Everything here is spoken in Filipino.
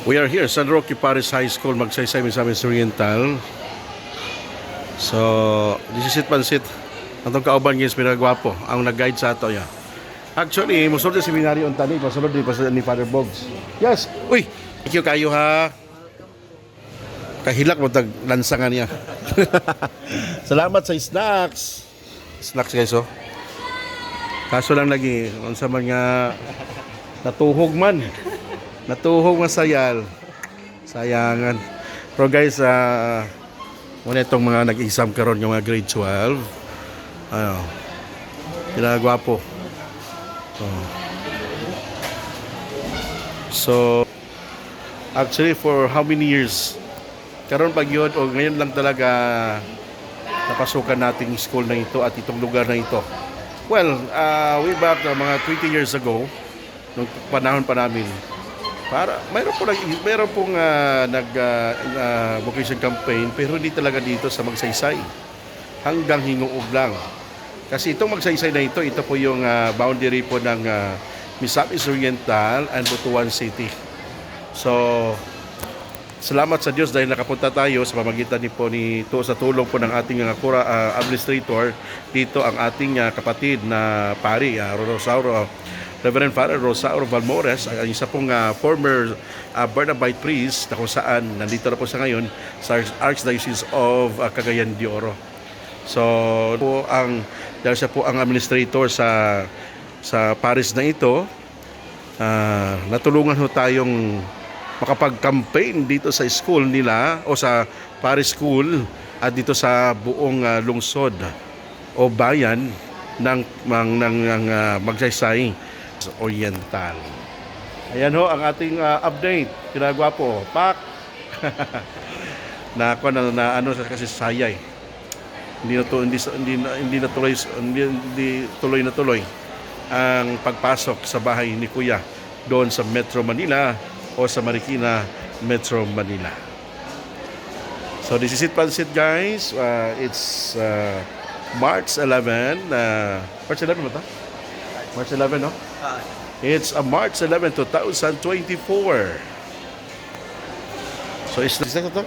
We are here, San Roque Paris High School, Magsaysay, Misamis Oriental. So, this is it pansit. Atong kauban guys, pinagwapo. Ang nag-guide sa ato ya. Actually, musulod sa seminaryo on tani, pasulod din ni Father Boggs. Yes, uy, thank you kayo ha. Kahilak mo tag lansangan niya. Salamat sa snacks. Snacks guys oh. Kaso lang lagi, unsa man nga natuhog man. Natuhog masayal. Sayangan. Pero guys, muna itong mga nag-exam karon yung mga grade 12. Ano, pinagwapo. So, actually for how many years? Karon pag yun, o ngayon lang talaga napasukan nating school na ito at itong lugar na ito. Well, way back mga 20 years ago, nung panahon pa namin, mayroon pong vocation campaign pero hindi talaga dito sa Magsaysay. Hanggang Hinguog lang. Kasi itong Magsaysay na ito po yung boundary po ng Misamis Oriental and Butuan City. So, salamat sa Diyos dahil nakapunta tayo sa pamagitan sa tulong po ng ating administrator dito ang ating kapatid na pari, Reverend Father Rosauro Valmores, ang isa pong former Barnabite priest na kung saan nandito na po sa ngayon sa Archdiocese of Cagayan de Oro. So, dahil siya po ang administrator sa parish na ito, natulungan ho tayong makapag-campaign dito sa school nila o sa parish school at dito sa buong lungsod o bayan ng Magsaysay Oriental. Ayan ho ang ating update. Kinagwapo. Pak! na ano kasi sayay. Hindi tuloy na tuloy ang pagpasok sa bahay ni Kuya doon sa Metro Manila o sa Marikina, Metro Manila. So this is it pansit guys. It's March 11. March 11 ba ito? March 11 no? It's March 11, 2024. So is this ito?